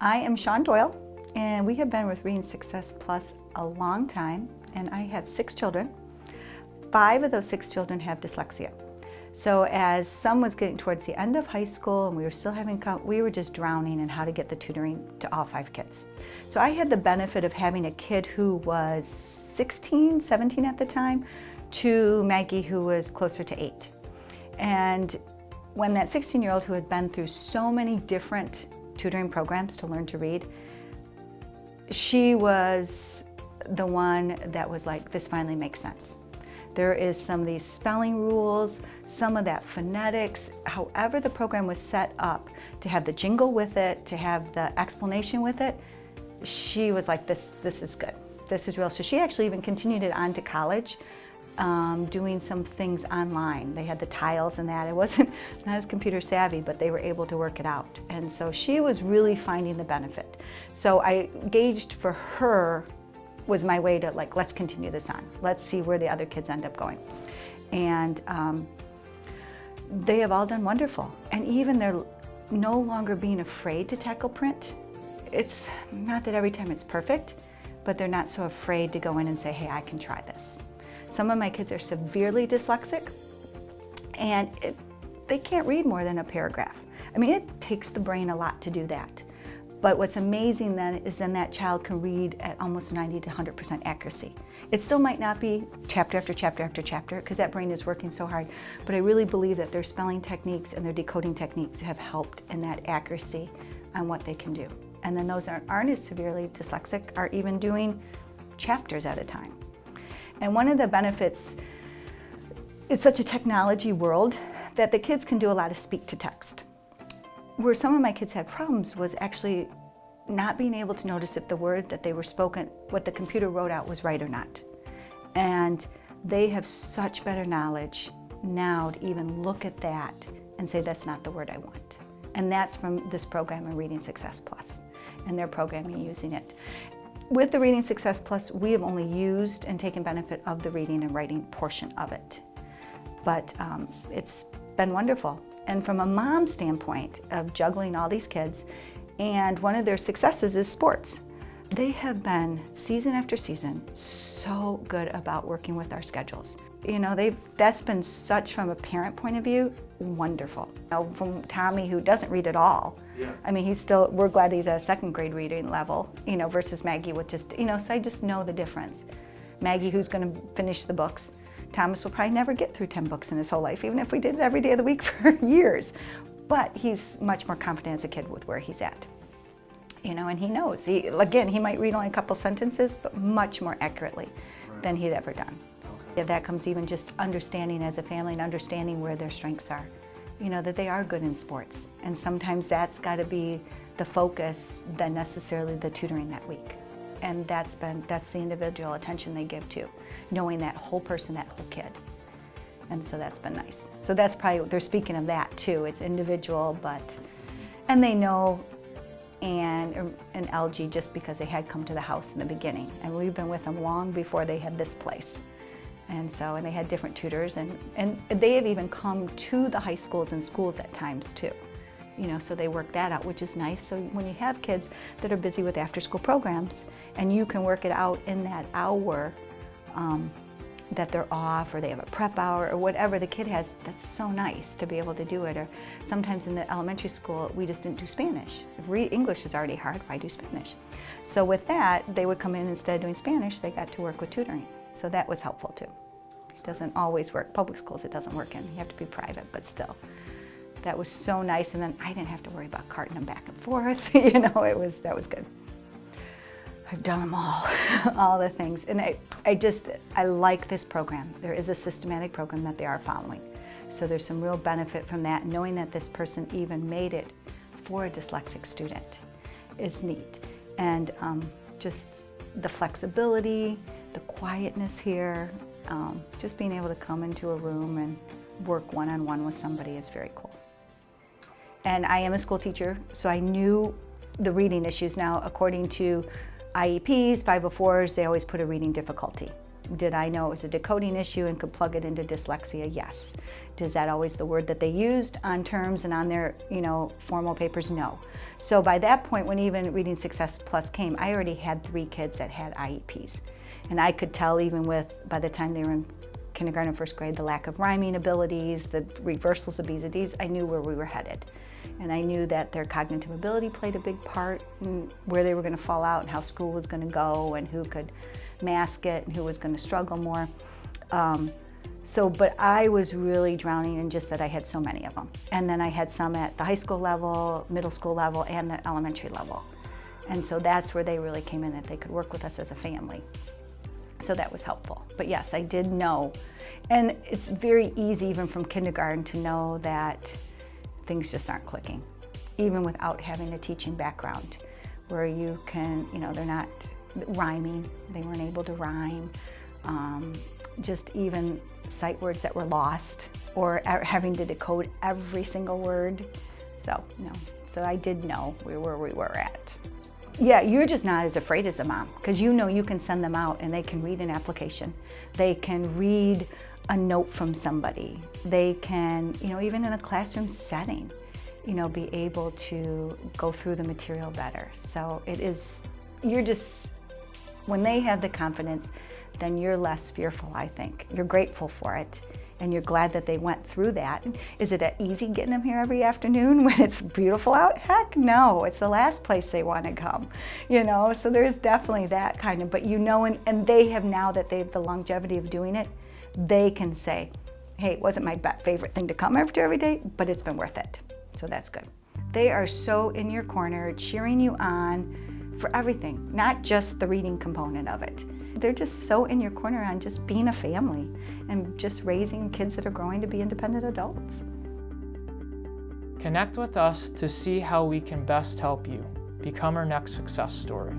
I am Shawn Doyle, and we have been with Reading Success Plus a long time, and I have 6 children. 5 of those 6 children have dyslexia. So as some was getting towards the end of high school and we were still having, we were just drowning in how to get the tutoring to all 5 kids. So I had the benefit of having a kid who was 16, 17 at the time, to Maggie who was closer to 8. And when that 16-year-old who had been through so many different tutoring programs to learn to read, she was the one that was like, this finally makes sense. There is some of these spelling rules, some of that phonetics, however the program was set up to have the jingle with it, to have the explanation with it, she was like, this is good, this is real. So she actually even continued it on to college, doing some things online. They had the tiles and that. It wasn't not as computer savvy, but they were able to work it out. And so she was really finding the benefit. So I gauged for her was my way to like, let's continue this on. Let's see where the other kids end up going. And they have all done wonderful. And even they're no longer being afraid to tackle print. It's not that every time it's perfect, but they're not so afraid to go in and say, hey, I can try this. Some of my kids are severely dyslexic, and they can't read more than a paragraph. I mean, it takes the brain a lot to do that. But what's amazing then is then that child can read at almost 90 to 100% accuracy. It still might not be chapter after chapter after chapter, because that brain is working so hard, but I really believe that their spelling techniques and their decoding techniques have helped in that accuracy on what they can do. And then those that aren't as severely dyslexic are even doing chapters at a time. And one of the benefits, it's such a technology world that the kids can do a lot of speak to text. Where some of my kids had problems was actually not being able to notice if the word that they were spoken, what the computer wrote out was right or not. And they have such better knowledge now to even look at that and say, that's not the word I want. And that's from this program in Reading Success Plus and their programming using it. With the Reading Success Plus, we have only used and taken benefit of the reading and writing portion of it. But it's been wonderful. And from a mom standpoint of juggling all these kids, and one of their successes is sports. They have been, season after season, so good about working with our schedules. You know, that's been such, from a parent point of view, wonderful. You know, from Tommy, who doesn't read at all. Yeah. I mean, we're glad he's at a 2nd grade reading level, you know, versus Maggie with just, you know, so I just know the difference. Maggie, who's gonna finish the books. Thomas will probably never get through 10 books in his whole life, even if we did it every day of the week for years. But he's much more confident as a kid with where he's at. You know, and he knows. Again, he might read only a couple sentences, but much more accurately than he'd ever done. Okay. Yeah, that comes even just understanding as a family and understanding where their strengths are. You know, that they are good in sports. And sometimes that's got to be the focus than necessarily the tutoring that week. And that's the individual attention they give to, knowing that whole person, that whole kid. And so that's been nice. So that's probably, they're speaking of that too. It's individual, and they know Anne and LG just because they had come to the house in the beginning. And we've been with them long before they had this place. And so, and they had different tutors, and they have even come to the high schools and schools at times too. You know, so they work that out, which is nice. So when you have kids that are busy with after-school programs, and you can work it out in that hour that they're off, or they have a prep hour, or whatever the kid has, that's so nice to be able to do it. Or sometimes in the elementary school, we just didn't do Spanish. If English is already hard, why do Spanish? So with that, they would come in, instead of doing Spanish, they got to work with tutoring. So that was helpful too. It doesn't always work. Public schools, it doesn't work in. You have to be private, but still. That was so nice, and then I didn't have to worry about carting them back and forth. You know, that was good. I've done them all the things, and I like this program. There is a systematic program that they are following, so there's some real benefit from that. Knowing that this person even made it for a dyslexic student is neat, and just the flexibility, the quietness here, just being able to come into a room and work one-on-one with somebody is very cool. And I am a school teacher, so I knew the reading issues. Now, according to IEPs, 504s, they always put a reading difficulty. Did I know it was a decoding issue and could plug it into dyslexia? Yes. Is that always the word that they used on terms and on their, formal papers? No. So by that point, when even Reading Success Plus came, I already had 3 kids that had IEPs. And I could tell even by the time they were in kindergarten and first grade, the lack of rhyming abilities, the reversals of B's and D's, I knew where we were headed. And I knew that their cognitive ability played a big part in where they were going to fall out and how school was going to go and who could mask it and who was going to struggle more. But I was really drowning in just that I had so many of them. And then I had some at the high school level, middle school level, and the elementary level. And so that's where they really came in, that they could work with us as a family. So that was helpful. But yes, I did know. And it's very easy even from kindergarten to know that things just aren't clicking, even without having a teaching background, where you can, they're not rhyming, they weren't able to rhyme, just even sight words that were lost or having to decode every single word. So I did know where we were at. Yeah, you're just not as afraid as a mom, because you can send them out and they can read an application. They can read a note from somebody. They can, even in a classroom setting, be able to go through the material better. So when they have the confidence, then you're less fearful, I think. You're grateful for it, and you're glad that they went through that. Is it easy getting them here every afternoon when it's beautiful out? Heck no, it's the last place they want to come, So there's definitely that kind of, but and they have, now that they have the longevity of doing it, they can say, hey, it wasn't my favorite thing to come every day, but it's been worth it. So that's good. They are so in your corner, cheering you on for everything, not just the reading component of it. They're just so in your corner on just being a family and just raising kids that are growing to be independent adults. Connect with us to see how we can best help you become our next success story.